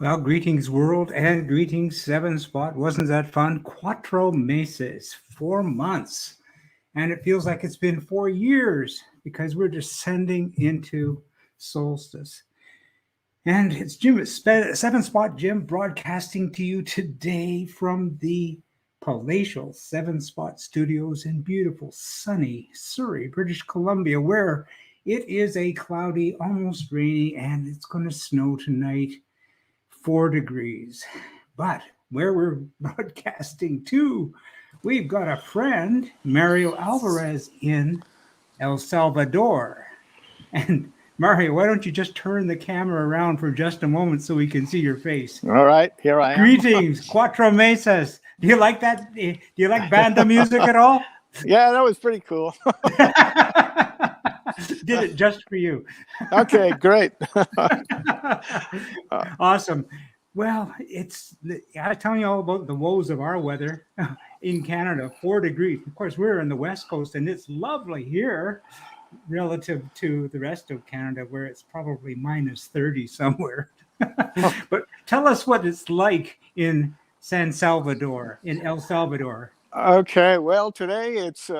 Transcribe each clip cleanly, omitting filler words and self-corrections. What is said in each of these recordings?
Well, greetings, world, and greetings, Seven Spot. Wasn't that fun? Cuatro meses, 4 months. And it feels like it's been 4 years because we're descending into solstice. And it's Seven Spot Jim broadcasting to you today from the palatial Seven Spot Studios in beautiful, sunny Surrey, British Columbia, where it is a cloudy, almost rainy, and it's going to snow tonight. 4 degrees. But where we're broadcasting to, we've got a friend, Mario Alvarez, in El Salvador. And Mario, why don't you just turn the camera around for just a moment so we can see your face? All right, here I am. Greetings, Cuatro Mesas. Do you like that? Do you like banda music at all? Yeah, that was pretty cool. Did it just for you. Okay, great. Awesome. Well, I'm telling you all about the woes of our weather in Canada, 4 degrees. Of course, we're in the West Coast and it's lovely here relative to the rest of Canada where it's probably minus 30 somewhere. But tell us what it's like in San Salvador, in El Salvador. Okay, well, today it's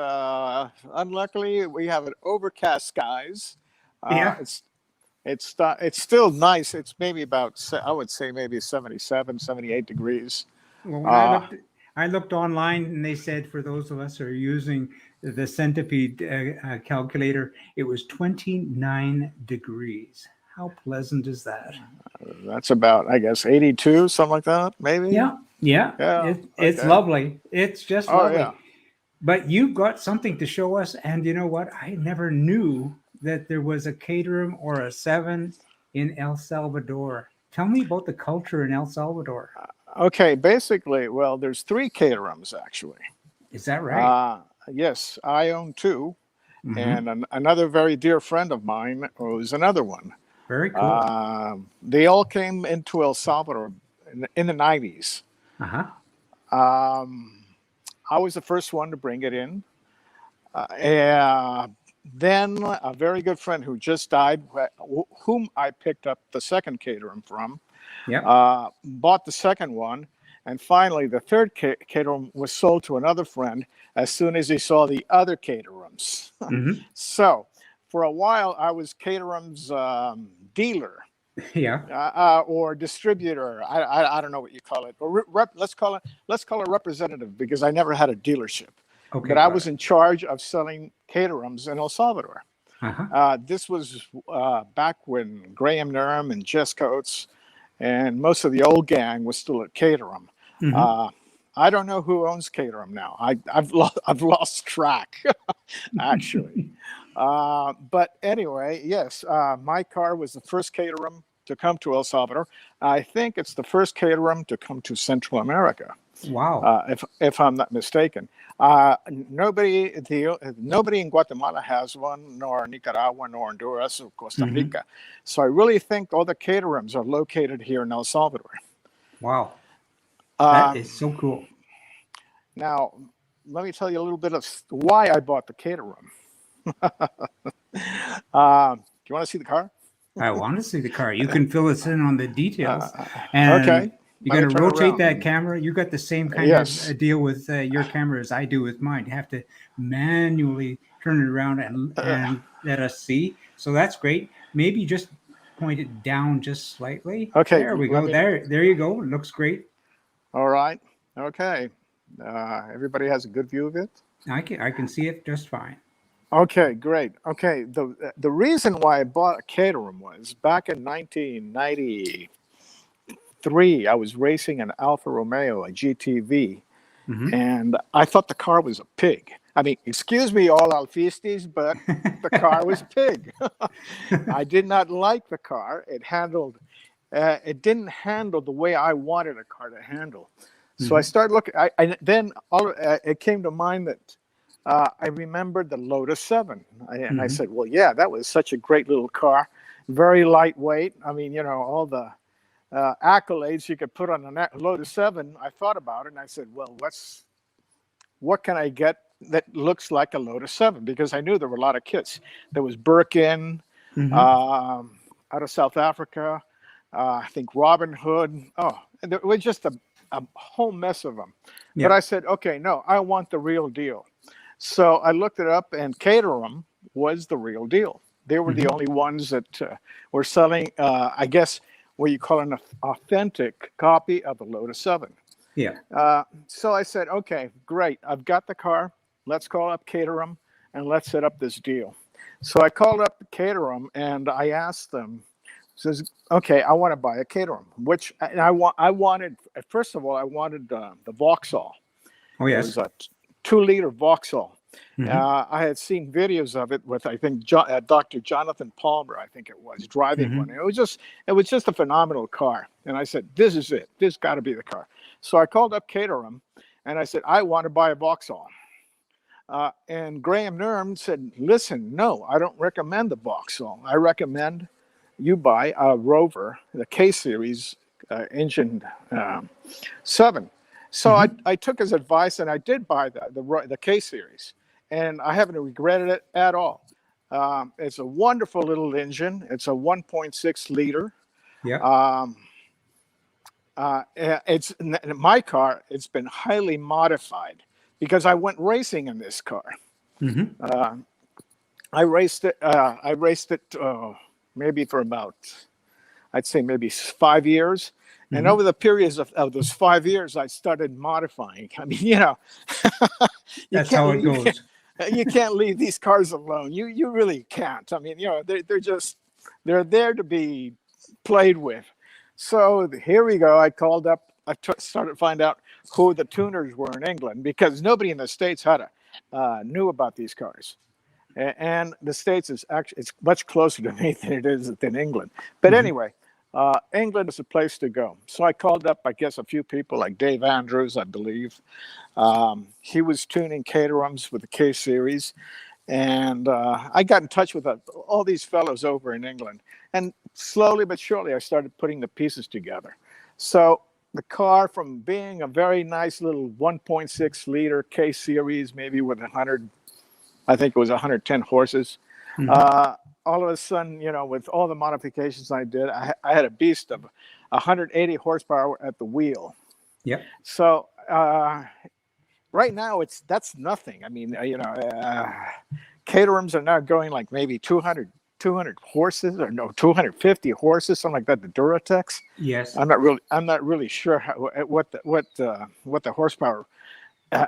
unluckily we have an overcast skies. Uh, Yeah. it's it's still nice. It's maybe about I would say maybe 77, 78 degrees. Well, when Uh, I looked online, and they said for those of us who are using the centipede calculator, it was 29 degrees. How pleasant is that? that's about I guess 82, something like that, maybe. Yeah, yeah, Yeah. it's Okay. lovely. It's just Oh yeah. lovely. But you've got something to show us, and you know what? I never knew that there was a Caterham or a Seven in El Salvador. Tell me about the culture in El Salvador. Okay. Basically, well, there's three Caterhams actually. Is that right? Uh, yes, I own two, Hmm. and another very dear friend of mine owns another one. Very cool. They all came into El Salvador in the 90s. Uh huh. Um, I was the first one to bring it in. Then a very good friend who just died, whom I picked up the second Caterham from, Yep. bought the second one. And finally, the third Caterham was sold to another friend as soon as he saw the other Caterhams. Hmm. So for a while, I was Caterham's dealer Yeah. or distributor. I don't know what you call it. Or let's call it representative because I never had a dealership. Okay. But I Got was it. in charge of selling Caterhams in El Salvador. Uh huh. This was back when Graham Nerm and Jess Coates and most of the old gang was still at Caterham. Hmm. Uh, I don't know who owns Caterham now. I've lost track, actually. But anyway, yes, my car was the first Caterham to come to El Salvador. I think it's the first Caterham to come to Central America, Wow. if I'm not mistaken. Nobody in Guatemala has one, nor Nicaragua, nor Honduras, or Costa Hmm. Rica. So I really think all the Caterhams are located here in El Salvador. Wow. That Um, is so cool. Now, let me tell you a little bit of why I bought the Caterham. Do you want to see the car? I want to see the car. You can fill us in on the details. Uh, And okay, you let got me to turn it rotate around. that camera. You got the same kind of Yes. deal with your camera as I do with mine. You have to manually turn it around Uh, and let us see. So that's great. Maybe just point it down just slightly. okay, There we let go. me. There you go. It looks great. All right. Okay. Everybody has a good view of it. I can see it just fine. Okay, great. Okay, the reason why I bought a Caterham was back in 1993. I was racing an Alfa Romeo, a GTV, Hmm. and I thought the car was a pig. I mean, excuse me, all Alfistis, but the car was pig. I did not like the car. It didn't handle the way I wanted a car to handle. So I Hmm. started looking. It came to mind that I remembered the Lotus 7. And I Hmm. said, well, yeah, that was such a great little car, very lightweight. I mean, all the accolades you could put on a Lotus 7. I thought about it and I said, well, what can I get that looks like a Lotus 7? Because I knew there were a lot of kits. There was Birkin Hmm. out of South Africa. I think Robin Hood. Oh, and there was just a whole mess of them. But Yeah. I said, okay, no, I want the real deal. So I looked it up, and Caterham was the real deal. They were the Hmm. only ones that were selling, I guess, what you call an authentic copy of the Lotus 7. Yeah. So I said, okay, great. I've got the car. Let's call up Caterham and let's set up this deal. So I called up Caterham and I asked them, says, okay, I want to buy a Caterham, which and I wanted, first of all, I wanted the Vauxhall. Oh, It yes. was a 2-liter Vauxhall. Hmm. I had seen videos of it with, I think, Dr. Jonathan Palmer, I think it was, driving one. Hmm. It was just a phenomenal car. And I said, this is it. This got to be the car. So I called up Caterham and I said, I want to buy a Vauxhall. And Graham Nurm said, listen, no, I don't recommend the Vauxhall. I recommend you buy a Rover, the K Series engine 7. So Hmm. I took his advice and I did buy the K Series, and I haven't regretted it at all. It's a wonderful little engine. It's a 1.6 liter. Yeah. Um, it's my car. It's been highly modified because I went racing in this car. Hmm. Uh, I raced it. I raced it maybe for about, I'd say maybe 5 years. And Hmm. over the periods of those 5 years, I started modifying. I mean, you That's how it can't goes. you can't leave these cars alone. You really can't. I mean, they're there to be played with. So here we go. I called up. Started to find out who the tuners were in England because nobody in the States knew about these cars. And the States is actually it's much closer to me than it is than England. But Hmm. anyway, England is a place to go. So I called up, I guess, a few people like Dave Andrews, I believe. He was tuning Caterhams with the K series, and I got in touch with all these fellows over in England. And slowly but surely, I started putting the pieces together. So the car, from being a very nice little 1.6 liter K series, maybe with 100, I think it was 110 horses. Hmm. Uh, all of a sudden, with all the modifications I did, I had a beast of 180 horsepower at the wheel. Yeah. So right now, that's nothing. I mean, Caterhams are now going like maybe 200 horses, or no, 250 horses, something like that. The Duratex. Yes. I'm not really sure what the horsepower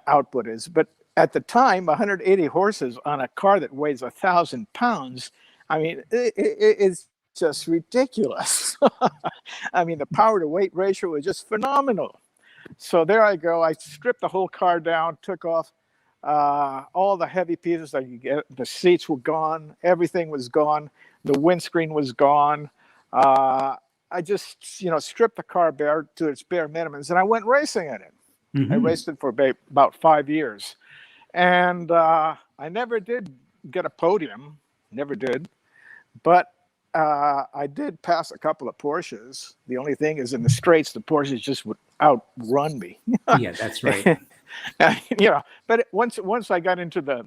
output is, but at the time, 180 horses on a car that weighs 1,000 pounds. I mean, it's just ridiculous. I mean, the power to weight ratio is just phenomenal. So there I go. I stripped the whole car down, took off all the heavy pieces that you get. The seats were gone. Everything was gone. The windscreen was gone. I just, stripped the car bare to its bare minimums, and I went racing in it. I Hmm. raced it for about 5 years. And I never did get a podium, never did. But I did pass a couple of Porsches. The only thing is, in the straights, the Porsches just would outrun me. Yeah, that's right. But once I got into the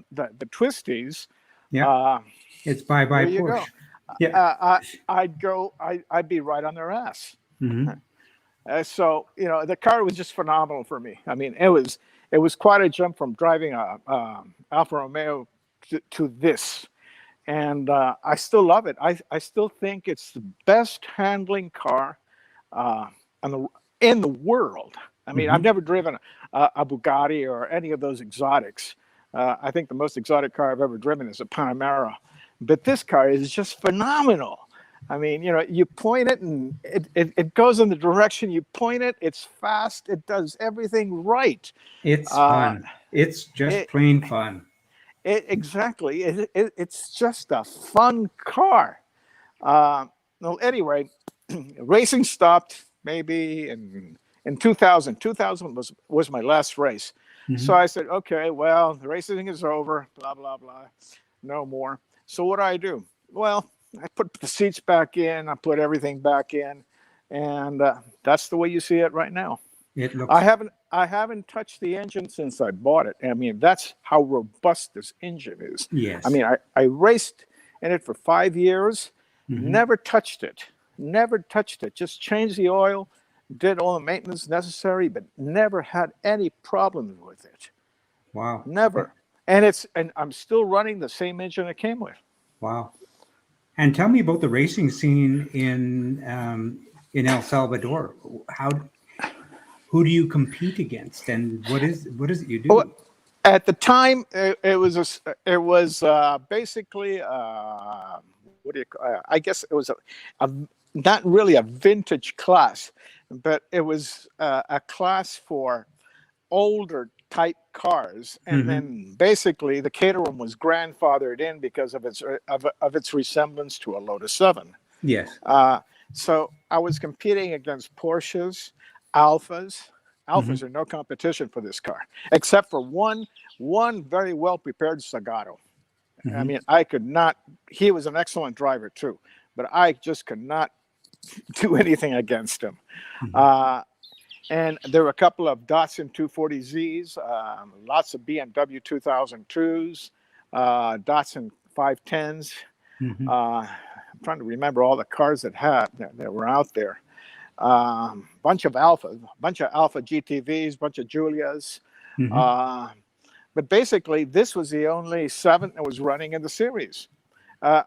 twisties, Yeah. uh, It's bye bye there you go. Porsche. Yeah. I'd be right on their ass. Hmm. So the car was just phenomenal for me. I mean, it was quite a jump from driving a Alfa Romeo to this, and I still love it. I still think it's the best handling car uh, in the world. I mean, I've Hmm. never driven a Bugatti or any of those exotics. I think the most exotic car I've ever driven is a Panamera, but this car is just phenomenal. I mean, you point it and it goes in the direction you point it. It's fast. It does everything right. It's Uh, fun. It's just it, plain fun. exactly. It's just a fun car. Uh, well, anyway, racing stopped maybe in 2000. 2000 was my last race. So Hmm. I said, okay, well, the racing is over, blah, blah, blah, no more. So what do? Well, I put the seats back in, I put everything back in, and that's the way you see it right now. It I looks, haven't I haven't touched the engine since I bought it. I mean, that's how robust this engine is. I yes. mean, I raced in it for 5 years, Hmm. never touched it. never touched it. Just changed the oil, did all the maintenance necessary, but never had any problems with it. Wow. Never. And I'm still running the same engine it came with. Wow. And tell me about the racing scene in El Salvador. Who do you compete against, and what is it you Well, do? at the time, it was basically what do you I guess it was a not really a vintage class, but it was a class for older type cars, and Hmm. then basically the Caterham was grandfathered in because of its resemblance to a Lotus 7. Yes. Uh, so I was competing against Porsches, Alphas. Hmm. Alphas are no competition for this car, except for one very well prepared Salgado. I Hmm. mean, I could not. He was an excellent driver too, but I just could not do anything against him. Hmm. Uh, and there were a couple of Datsun 240Zs, lots of BMW 2002s, Datsun 510s. Hmm. I'm trying to remember all the cars that were out there. Bunch of Alpha GTVs, bunch of Giulias. Hmm. Uh, but basically, this was the only 7 that was running in the series. Uh,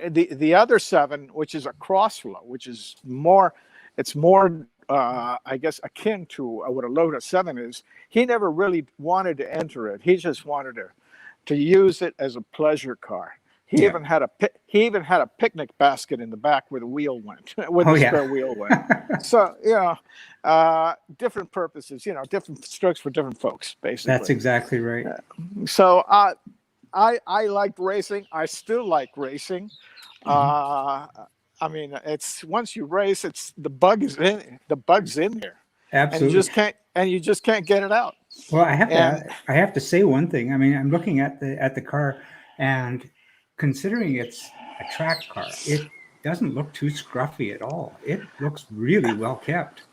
the other 7, which is a crossflow, which is more, it's more, I guess, akin to what a Lotus 7 is. He never really wanted to enter it. He just wanted to use it as a pleasure car. He Yeah. even had a picnic basket in the back where the wheel went, where Oh the yeah. spare wheel went. So different purposes, different strokes for different folks, That's basically. exactly right. So I liked racing. I still like racing. Hmm. I mean, it's once you race, it's the bug's in there, and Absolutely. you just can't get it out. Well, And I have to say one thing. I mean, I'm looking at the car, and considering it's a track car, it doesn't look too scruffy at all. It looks really well kept.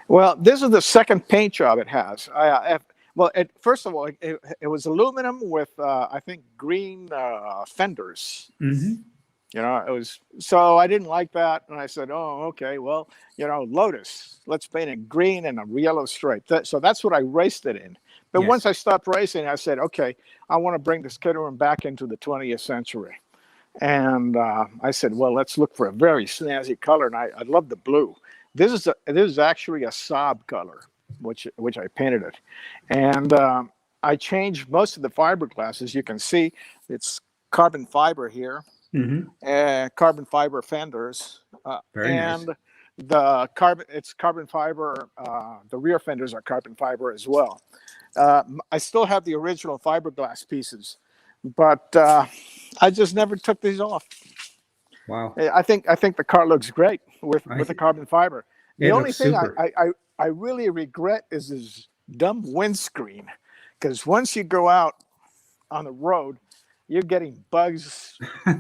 well, this is the second paint job it has. Well, first of all, it was aluminum with I think green fenders. Hmm. It was, so I didn't like that, and I said, "Oh, okay, well, Lotus, let's paint it green and a yellow stripe." So that's what I raced it in. But once Yes. I stopped racing, I said, "Okay, I want to bring this Caterham back into the 20th century." And I said, "Well, let's look for a very snazzy color," and I love the blue. This is actually a Saab color, which I painted it, and I changed most of the fiberglass. As you can see, it's carbon fiber here, Hmm. carbon fiber fenders, Very nice. and it's carbon fiber. The rear fenders are carbon fiber as well. I still have the original fiberglass pieces, but I just never took these off. Wow. I think the car looks great I with the carbon fiber. The It only looks thing super. I really regret is this dumb windscreen, because once you go out on the road, you're getting bugs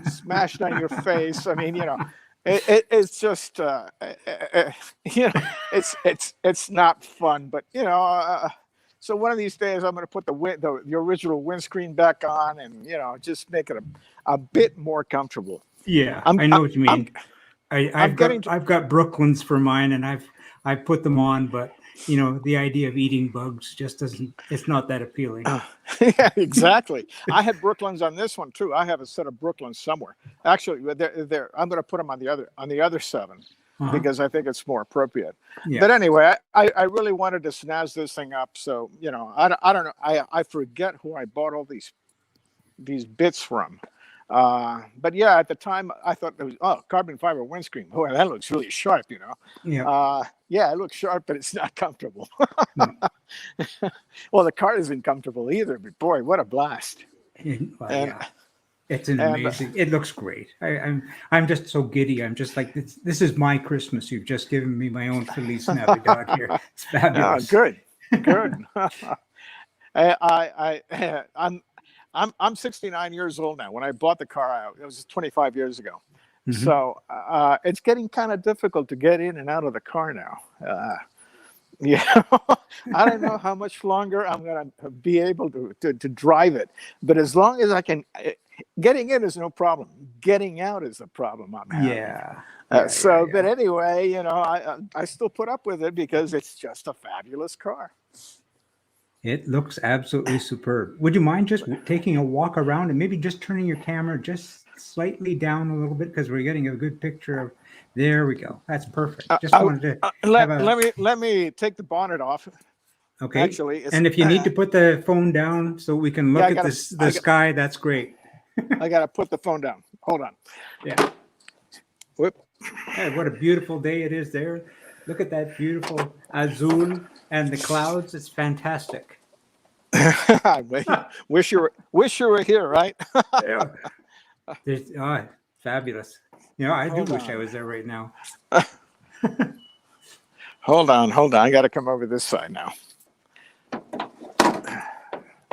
smashed on your face. I mean, it's just you know, it's not fun. But so one of these days I'm going to put the original windscreen back on, and just make it a bit more comfortable. Yeah, I'm I know what you I'm mean. I'm getting to I've got Brooklyns for mine, and I've put them on, but the idea of eating bugs just doesn't. It's not that appealing. yeah, exactly. I had Brooklyns on this one too. I have a set of Brooklyns somewhere. Actually, I'm going to put them on the other 7 Uh-huh. because I think it's more appropriate. Yeah. But anyway, I really wanted to snazz this thing up. So I don't know. I forget who I bought all these bits from. But yeah, at the time I thought it was carbon fiber windscreen. Boy, that looks really sharp. Yeah. Yeah, it looks sharp, but it's not comfortable. No. Well, the car isn't comfortable either. But boy, what a blast! Well, And yeah. It's an and amazing. It looks great. I'm just so giddy. I'm just like this is my Christmas. You've just given me my own Feliz Navidad here. It's fabulous. good, good. I'm 69 years old now. When I bought the car out, it was 25 years ago. Hmm. So it's getting kind of difficult to get in and out of the car now. Yeah, I don't know how much longer I'm going to be able to drive it, but as long as I can, getting in is no problem. getting out is the problem I'm having. Yeah. Yeah. But anyway, I still put up with it because it's just a fabulous car. It looks absolutely superb. Would you mind just taking a walk around and maybe just turning your camera just slightly down a little bit because we're getting a good picture of. There we go. That's perfect. Just wanted to have a. Let me take the bonnet off. Okay. Actually, and if you need to put the phone down so we can look at the sky, that's great. I got to put the phone down. Hold on. Yeah. Whoop. Hey, what a beautiful day it is there. Look at that beautiful azul and the clouds. It's fantastic. wish you were here, right? Yeah. Fabulous. I do wish I was there right now. Hold on. I got to come over this side now.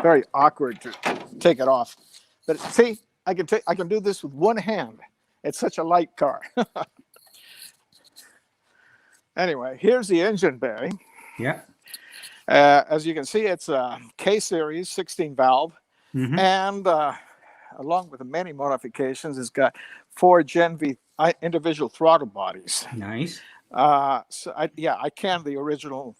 Very awkward to take it off, but see, I can do this with one hand. It's such a light car. Anyway, here's the engine bay. Yeah. As you can see, it's a K series 16 valve, and along with the many modifications, it's got 4 Gen V individual throttle bodies. Nice. So I can the original,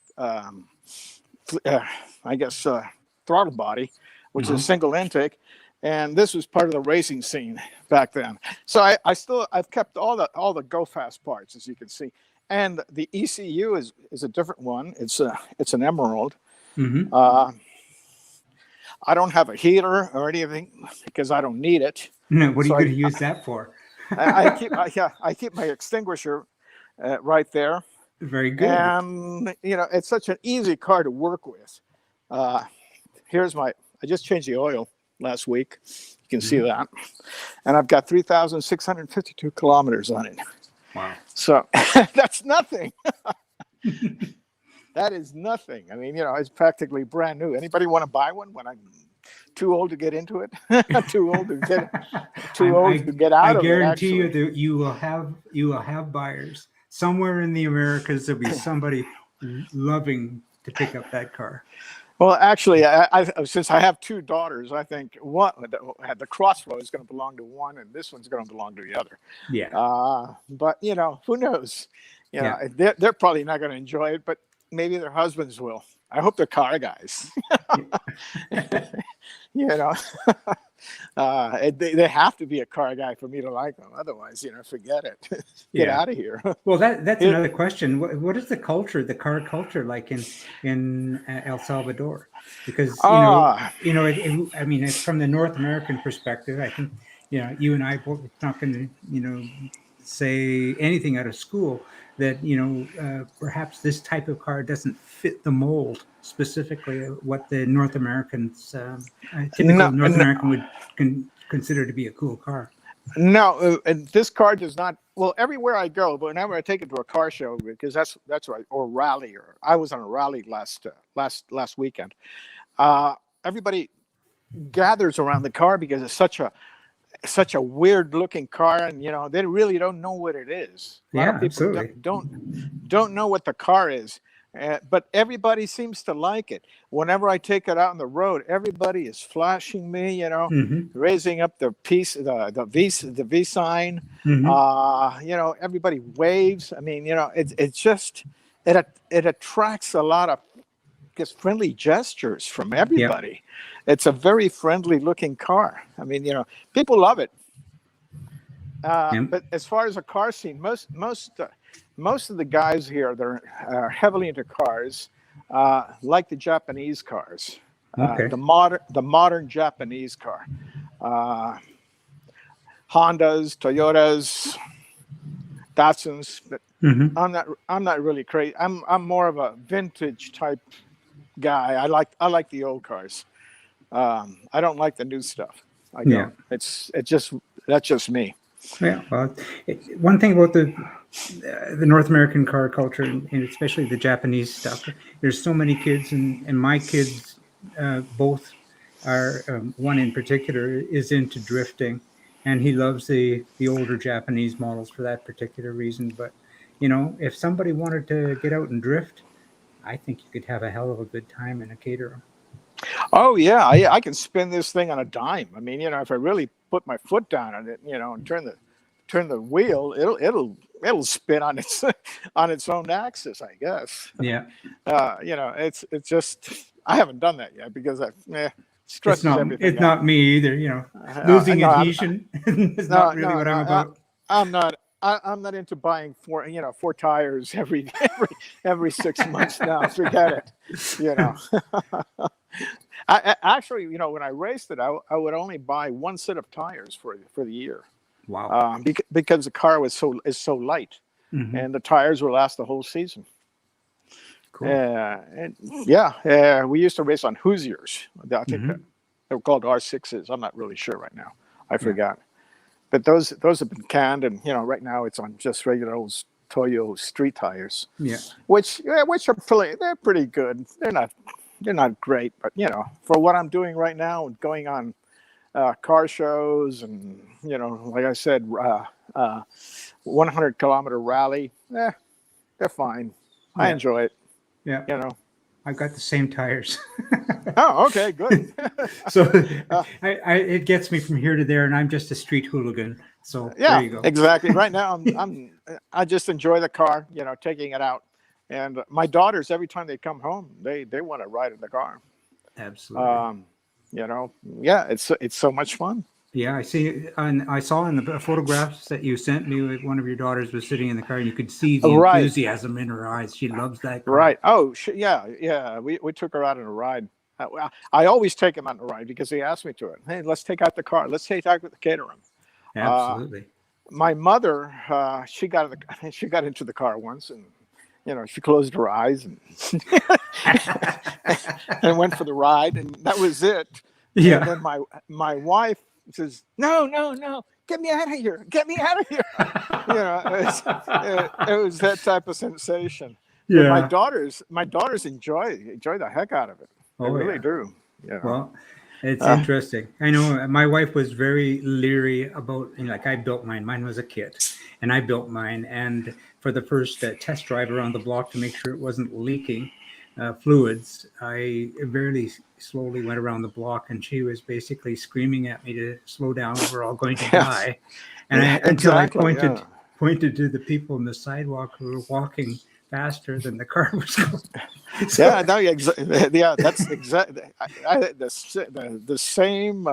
throttle body, which is a single intake, and this was part of the racing scene back then. So I've kept all the go fast parts, as you can see. And the ECU is a different one. It's an Emerald. I don't have a heater or anything because I don't need it. No, what are you going to use that for? I keep my extinguisher right there. Very good. And it's such an easy car to work with. I just changed the oil last week. You can see that, and I've got 3,652 kilometers on it. Wow. So that's nothing. That is nothing. I mean, it's practically brand new. Anybody want to buy one when I'm too old to get into it? Too old to get out of it. I guarantee you that you will have buyers somewhere in the Americas. There'll be somebody loving to pick up that car. Well, actually, I since I have 2 daughters, I think the Crossroad is going to belong to one, and this one's going to belong to the other. Yeah. But who knows? They're probably not going to enjoy it, but maybe their husbands will. I hope they're car guys. They have to be a car guy for me to like them. Otherwise, forget it. Get out of here. Well, that's another question. What is the car culture like in El Salvador? Because I mean, it's from the North American perspective. I think you and I both not going to say anything out of school that perhaps this type of car doesn't fit the mold specifically what the North Americans North American would consider to be a cool car. No, and this car does not. Well, everywhere I go, but whenever I take it to a car show, because that's right, or rally, or I was on a rally last weekend. Everybody gathers around the car because it's such a weird looking car, and they really don't know what it is. A lot of people absolutely don't know what the car is, but everybody seems to like it. Whenever I take it out on the road, everybody is flashing me, raising up the the V sign. Everybody waves. I mean, it attracts a lot of friendly gestures from everybody. Yep. It's a very friendly looking car. I mean, people love it. But as far as a car scene, most of the guys here, they're heavily into cars, like the Japanese cars, the modern Japanese car, Hondas, Toyotas, Datsuns. But I'm not really crazy. I'm more of a vintage type guy. I like the old cars. I don't like the new stuff. I don't. That's just me. Yeah. Well, one thing about the North American car culture, and especially the Japanese stuff, there's so many kids, and my kids both are. One in particular is into drifting, and he loves the older Japanese models for that particular reason. But if somebody wanted to get out and drift, I think you could have a hell of a good time in a Caterham. Oh yeah, I can spin this thing on a dime. I mean, if I really put my foot down on it, and turn the wheel, it'll spin on its on its own axis, I guess. Yeah. It's just I haven't done that yet because stresses It's everything out. not me either. Losing No, adhesion is not no, really no, what no. I'm about. I'm not. I'm not into buying four tires every 6 months now. Forget it. You know. Actually, when I raced it, I would only buy one set of tires for the year, Wow. because the car is so light, Hmm. and the tires will last the whole season. Cool. And yeah, we used to race on Hoosiers. I think Hmm. they were called R6s. I'm not really sure right now. I Yeah. forgot. But those have been canned, and right now it's on just regular old Toyo street tires, Yeah. which they're pretty good. They're not great, but for what I'm doing right now, going on car shows, and like I said, 100-kilometer rally, they're fine. I Yeah. enjoy it. Yeah. You know. I've got the same tires. Oh, okay, good. So uh, it gets me from here to there, and I'm just a street hooligan. So there yeah, you go. exactly. Right now, I just enjoy the car, taking it out. And my daughters, every time they come home, they want to ride in the car. Absolutely. Um, yeah, it's so much fun. Yeah, I see, and I saw in the photographs that you sent me, like one of your daughters was sitting in the car, and you could see the Right, enthusiasm in her eyes. She loves that car. right. Oh, yeah. We took her out on a ride. Well, I always take them on a ride because they asked me to it. Hey, let's take out the car. Let's take out the Caterham. Uh, Absolutely. my mother, she got into the car once, and she closed her eyes and and went for the ride, and that was it. And Yeah. then my wife says, "No, no, no, get me out of here! Get me out of here!" It was that type of sensation. But my Yeah. daughters, enjoy the heck out of it. They Oh, really yeah. do. Well, it's Uh, interesting. I know my wife was very leery about, like, I built mine. Mine was a kit, and I built mine. And for the first test drive around the block to make sure it wasn't leaking fluids, I very slowly went around the block, and she was basically screaming at me to slow down. We're all going to yes, die. And until I exactly. Yeah. pointed to the people in the sidewalk who were walking faster than the car was going. So Yeah, no, yeah, that's exactly the same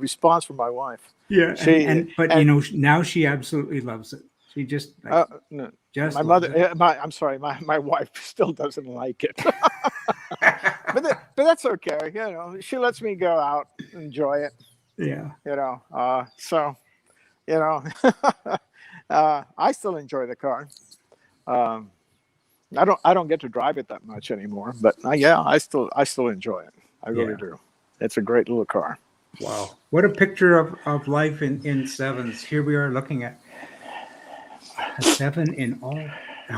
response from my wife. yeah, She but and now she absolutely loves it. She just no, just my loves it. mother, I'm sorry, my wife still doesn't like it, but that's okay. She lets me go out, enjoy it. Yeah, So you know, I still enjoy the car. Um, I don't get to drive it that much anymore, but yeah, I still enjoy it. I really yeah. do. It's a great little car. Wow, what a picture of life in sevens. Here we are looking at a seven in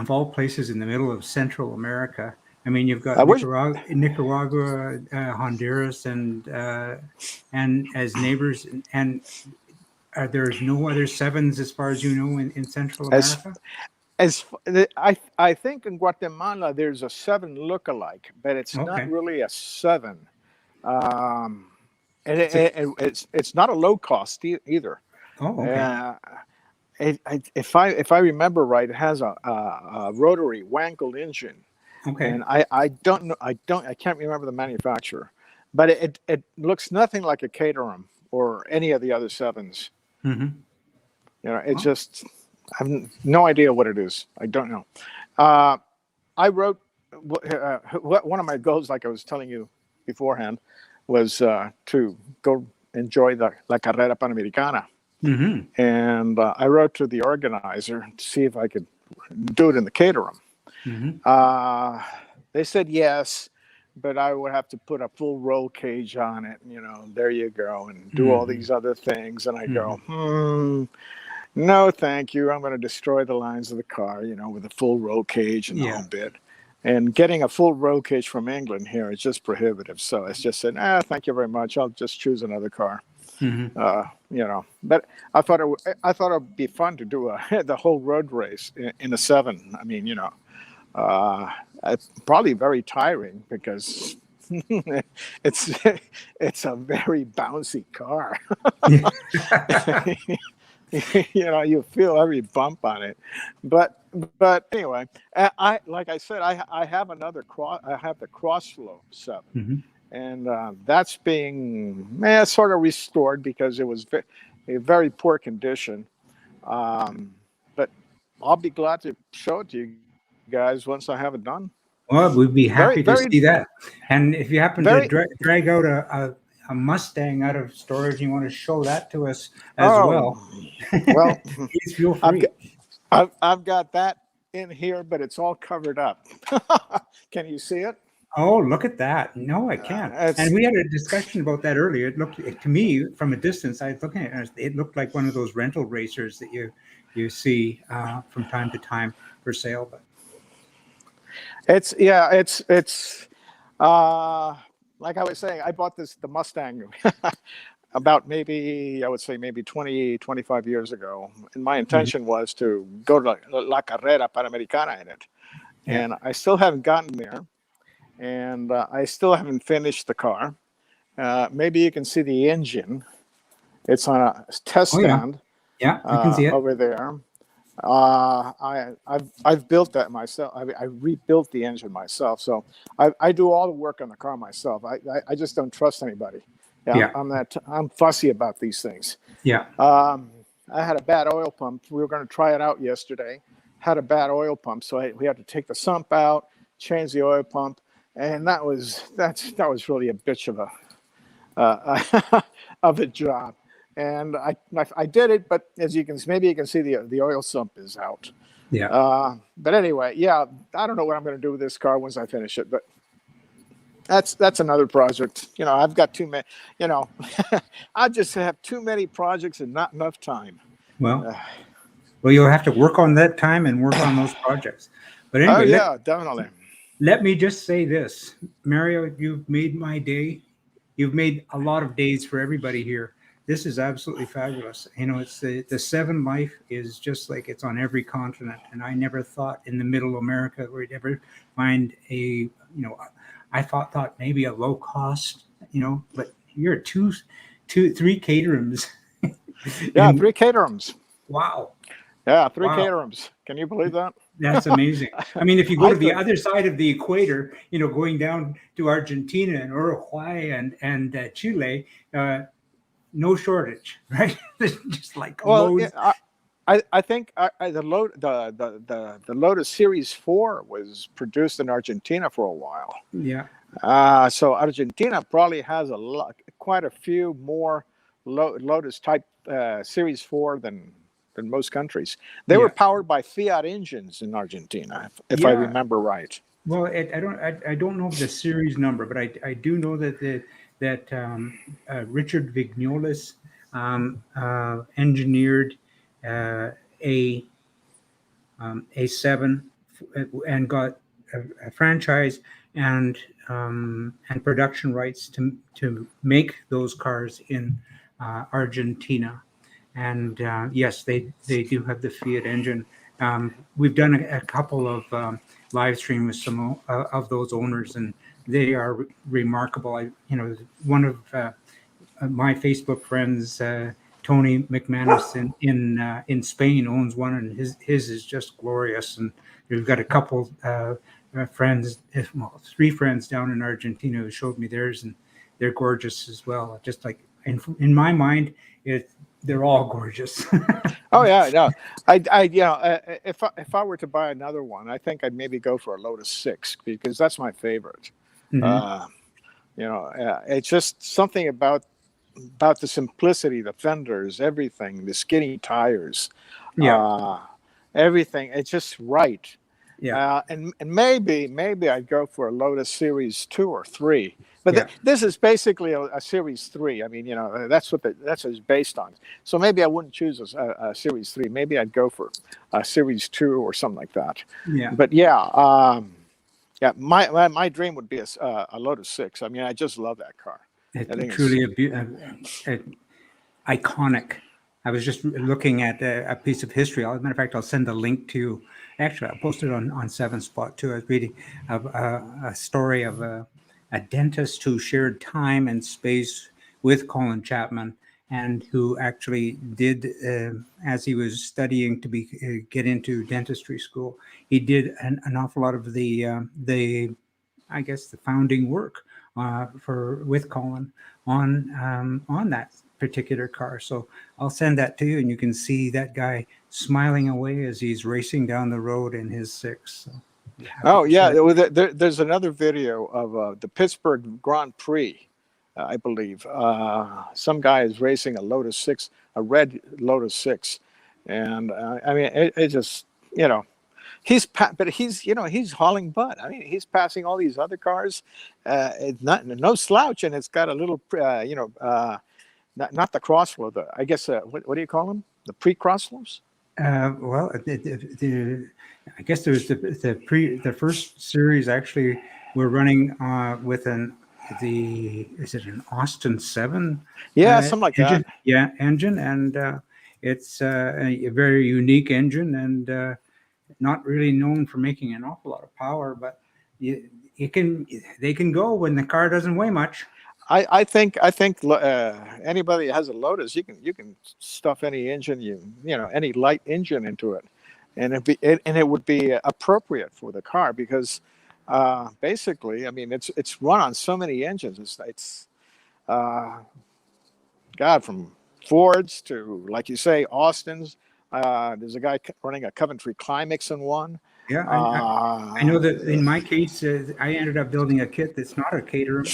all places in the middle of Central America. I mean, you've got I wish. Nicaragua, Honduras, and as neighbors, and there's no other sevens as far as you know in Central As America. as I think in Guatemala there's a seven lookalike, but it's not Okay. really a seven. Um, and It's a, it's not a low cost either. oh, okay. Uh, if I remember right, it has a rotary Wankel engine, Okay. and I don't know I can't remember the manufacturer, but it looks nothing like a Caterham or any of the other sevens. Mm-hmm. It's just I have no idea what it is. I don't know. Uh, I wrote one of my goals, like I was telling you beforehand, was to go enjoy the La Carrera Panamericana. Mm-hmm. And I wrote to the organizer to see if I could do it in the Caterham. Mm-hmm. They said yes, but I would have to put a full roll cage on it. There you go, and do all Mm-hmm. these other things. And I Mm-hmm. go, no, thank you. I'm going to destroy the lines of the car, with a full roll cage and the Yeah. whole bit. And getting a full roll cage from England here is just prohibitive. So it's just said, thank you very much. I'll just choose another car. Mm-hmm. But I thought it'd be fun to do the whole road race in a seven. I mean, it's probably very tiring because it's it's a very bouncy car. Yeah. You feel every bump on it, but anyway, I like I said, I have another cross. I have the Crossflow 7, Mhm. and that's being sort of restored because it was a very poor condition. But I'll be glad to show it to you guys once I have it done. Well, we'd be Very, happy to very, see that. And if you happen to very. drag out a Mustang out of storage and you want to show that to us as Oh, well, well, please feel I've free. got I've got that in here, but it's all covered up. Can you see it? Oh, look at that. No, I can't. And It's we had a discussion about that earlier. It looked to me from a distance, I was looking at it, it looked like one of those rental racers that you see from time to time for sale. But it's uh like I was saying, I bought the Mustang about maybe I would say maybe 20-25 years ago, and my Mhm. intention was to go to La Carrera Panamericana in it, Yeah. and I still haven't gotten there, and I still haven't finished the car. Maybe you can see the engine. It's on a test Oh, yeah. stand Yeah, I can see it. over there. I've built that myself. I rebuilt the engine myself, so I do all the work on the car myself. I just don't trust anybody. Yeah, Yeah. I'm fussy about these things. Yeah. I had a bad oil pump. We were going to try it out yesterday. Had a bad oil pump, so we had to take the sump out, change the oil pump, and that was really a bitch of a job. And I did it, but as you can maybe you can see the oil sump is out. Yeah. But anyway, yeah, I don't know what I'm going to do with this car once I finish it, but that's another project. I've got too many. I just have too many projects and not enough time. Well, Uh, well, you'll have to work on that time and work on those projects. But oh anyway, yeah, definitely. let me just say this, Mario, you've made my day. You've made a lot of days for everybody here. This is absolutely fabulous. It's the Seven Life is just like it's on every continent, and I never thought in the middle America we'd ever find I thought maybe a low cost, but you're three Caterhams. Yeah, in 3 Caterhams. Wow, Yeah, three wow. Caterhams. Can you believe that? That's amazing. I mean, if you go I to the thought, other side of the equator, going down to Argentina and Uruguay and Chile, no shortage, right? Just like well, loads. I think the Lotus Series 4 was produced in Argentina for a while. Yeah, So Argentina probably has quite a few more Lotus type Series 4 than most countries. They were yeah, powered by Fiat engines in Argentina, if I yeah. remember right. Well, I don't know the series number, but I do know that Richard Vignolis engineered uh, a A7 and got a franchise and production rights to make those cars in Argentina. And yes, they do have the Fiat engine. We've done a couple of live streams with some of those owners, and they are remarkable. One of my Facebook friends, Tony McManus in Spain, owns one, and his is just glorious. And we've got a couple friends, well, three friends down in Argentina who showed me theirs, and they're gorgeous as well. Just like in my mind, they're all gorgeous. Oh yeah, no, if I were to buy another one, I think I'd maybe go for a Lotus 6 because that's my favorite. Hmm. Uh, it's just something about the simplicity, the fenders, everything, the skinny tires, Yeah, uh, everything. It's just right. yeah, And maybe I'd go for a Lotus Series 2 or 3. But yeah, this is basically a Series 3. I mean, that's what it's based on. So maybe I wouldn't choose a Series 3. Maybe I'd go for a Series 2 or something like that. yeah. But yeah, my dream would be a Lotus 6. I mean, I just love that car. I think it's Truly iconic. I was just looking at a piece of history. As a matter of fact, I'll send a link to. Actually, I'll post it on Seven Spot too. I was reading a story of a dentist who shared time and space with Colin Chapman, and who actually did, as he was studying to get into dentistry school, he did an awful lot of the I guess the founding work for with Colin on that particular car. So I'll send that to you, and you can see that guy smiling away as he's racing down the road in his six. So happy Oh to yeah, share it. there's another video of the Pittsburgh Grand Prix, I believe. Some guy is racing a Lotus 6, a red Lotus 6, and I mean it just but he's hauling butt. I mean he's passing all these other cars. It's not no slouch, and it's got a little not the crossflow. I guess what do you call them? The pre-crossflows. Well, I guess there was the first series actually we're running with is it an Austin 7 Yeah, something like engine? that. Yeah, engine, and it's a very unique engine, and not really known for making an awful lot of power, but they can go when the car doesn't weigh much. I think anybody that has a Lotus, you can stuff any engine any light engine into it, and it would be appropriate for the car because basically, I mean, it's run on so many engines. It's God, from Fords to, like you say, Austins. There's a guy running a Coventry Climax in one. Yeah, I know that in my case, I ended up building a kit that's not a Caterham,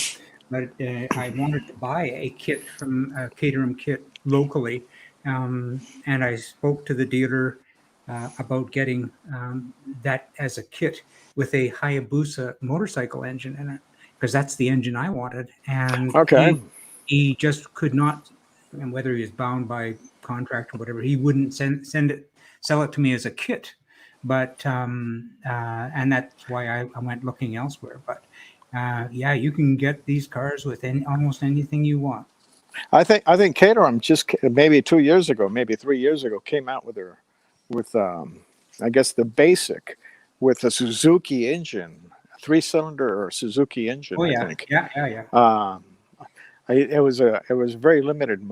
but I wanted to buy a kit from a Caterham kit locally, and I spoke to the dealer about getting that as a kit with a Hayabusa motorcycle engine in it, because that's the engine I wanted, and Okay. he just could not, and whether he was bound by contract or whatever, he wouldn't sell it to me as a kit. But and that's why I went looking elsewhere. But yeah, you can get these cars with almost anything you want. I think Caterham just maybe 2 years ago, maybe 3 years ago, came out with I guess the basic with a Suzuki engine, a 3-cylinder Suzuki engine. Oh I yeah, think yeah. it was a very limited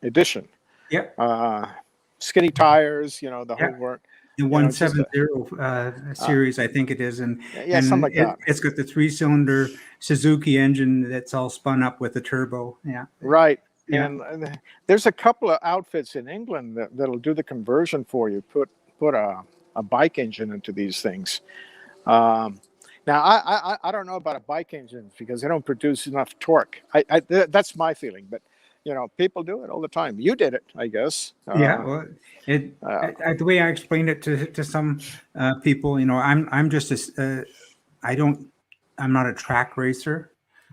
edition. Yep. Skinny tires, the Yeah. whole work. The Just 170 series, I think it is, and yeah, something like that. it's got the 3-cylinder Suzuki engine that's all spun up with a turbo. Yeah. Right. Yeah. And there's a couple of outfits in England that'll do the conversion for you. Put a bike engine into these things. Now I don't know about a bike engine because they don't produce enough torque. That's my feeling, but people do it all the time. You did it, I guess. Yeah, well, the way I explained it to some people, I'm just I'm not a track racer.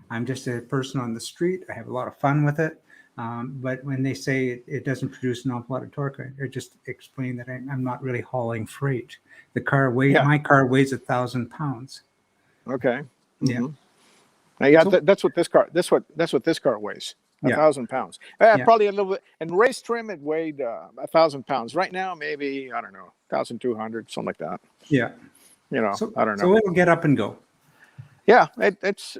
I'm just a person on the street. I have a lot of fun with it. But when they say it doesn't produce an awful lot of torque, I just explain that I'm not really hauling freight. Yeah. My car weighs 1,000 pounds. Okay. Yeah. Now, yeah, So- that's what this car weighs. Yeah. 1,000 pounds. Yeah. Probably a little bit. In race trim, it weighed 1,000 pounds. Right now, maybe I don't know, 1,200, something like that. Yeah. I don't know. So it'll get up and go. Yeah, it's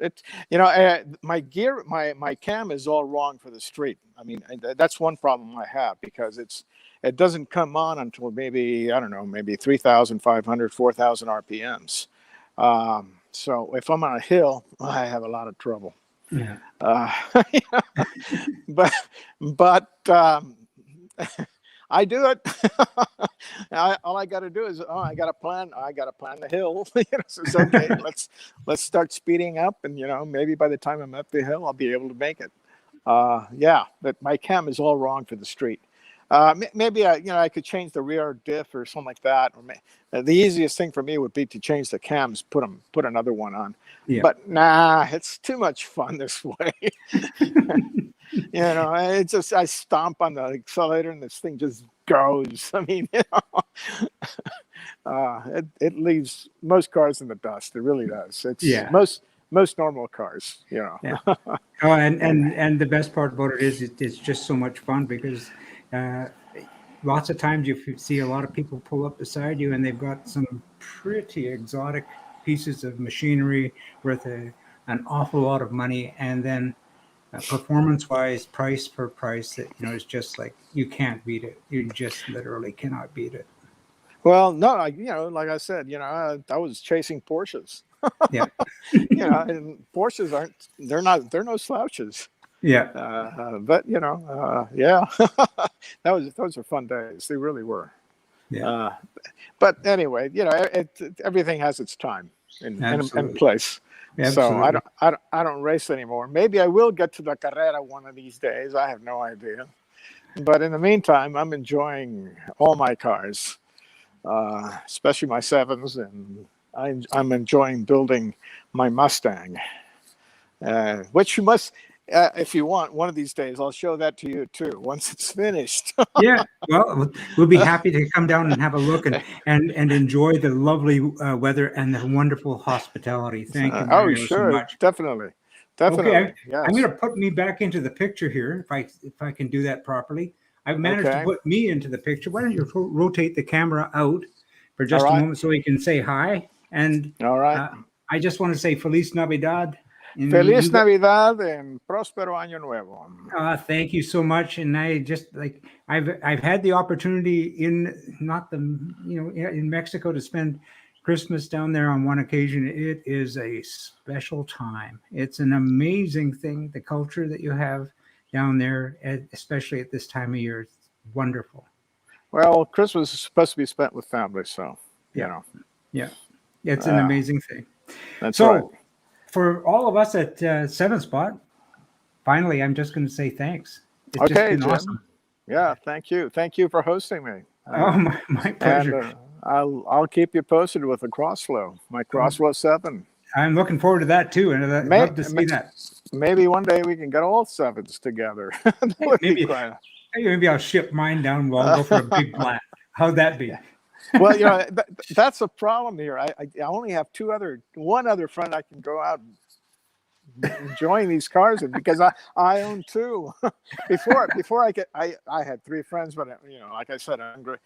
my gear, my cam is all wrong for the street. I mean, that's one problem I have because it doesn't come on until maybe I don't know, maybe 3,500, 4,000 RPMs. So if I'm on a hill, I have a lot of trouble. Yeah. But I do it. All I got to do is I got to plan the hill. So it's okay. let's start speeding up, and maybe by the time I'm up the hill, I'll be able to make it. Yeah, but my cam is all wrong for the street. Maybe I could change the rear diff or something like that. Or the easiest thing for me would be to change the cams, put another one on. Yeah. But nah, it's too much fun this way. It's just I stomp on the accelerator and this thing just goes. I mean, it leaves most cars in the dust. It really does. It's most normal cars. Yeah. Oh, and the best part about it is it's just so much fun because lots of times you see a lot of people pull up beside you and they've got some pretty exotic pieces of machinery worth an awful lot of money, and then performance-wise, price per price, that it's just like you can't beat it. You just literally cannot beat it. Well, no, like I said, I was chasing Porsches. Yeah, And Porsches they're no slouches. yeah, But yeah, those are fun days. They really were. yeah, But anyway, everything has its time and absolutely, place. So absolutely. I don't race anymore. Maybe I will get to the carrera one of these days. I have no idea. But in the meantime, I'm enjoying all my cars, especially my sevens, and I'm enjoying building my Mustang, which you must. If you want, one of these days, I'll show that to you too. Once it's finished. Yeah, well, we'll be happy to come down and have a look and enjoy the lovely weather and the wonderful hospitality. Thank you, Oh, Mario, so sure, much. definitely, Okay, definitely, I'm going yes. to put me back into the picture here if I can do that properly. I've managed to Okay, put me into the picture. Why don't you rotate the camera out for all just a right, moment so we can say hi? And all right. uh, I just want to say Feliz Navidad. And Feliz Navidad and próspero año nuevo. thank you so much. And I just like I've had the opportunity in not the in Mexico to spend Christmas down there on one occasion. It is a special time. It's an amazing thing. The culture that you have down there, especially at this time of year, it's wonderful. Well, Christmas is supposed to be spent with family, so you Yeah, know, yeah, it's an uh, amazing thing. that's right. So for all of us at Seven Spot, finally, I'm just going to say thanks. It's just Okay, been Jim. awesome. Yeah, thank you for hosting me. Oh, my And pleasure. I'll keep you posted with the Crossflow, my Oh, Crossflow 7. I'm looking forward to that too, and I'd May, love to may, see that. maybe one day we can get all sevens together. That Hey, would be quite. maybe I'll ship mine down. Well, I'll go for a big black. How'd that be? Well, that's a problem here. I only have one other friend I can go out enjoying these cars with, because I own two. before I had three friends, but like I said, I'm great.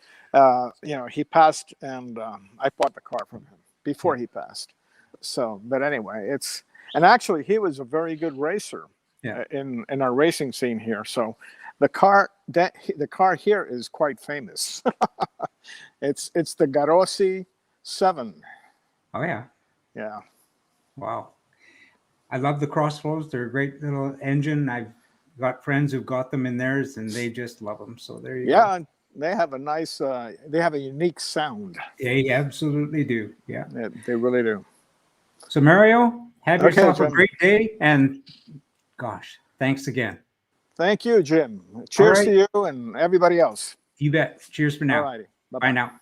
He passed, and I bought the car from him before Yeah, he passed. So, but anyway, and actually he was a very good racer yeah. in our racing scene here. So the car here is quite famous. It's the Garossi 7. Oh yeah. Yeah. Wow. I love the Crossflows. They're a great little engine. I've got friends who've got them in theirs, and they just love them. So there you go. Yeah, they have they have a unique sound. They absolutely do. Yeah. They really do. So Mario, have Okay, yourself a Jim. great day, and gosh, thanks again. Thank you, Jim. All Cheers to right. you and everybody else. You bet. Cheers for All now. righty. Bye Bye-bye. now.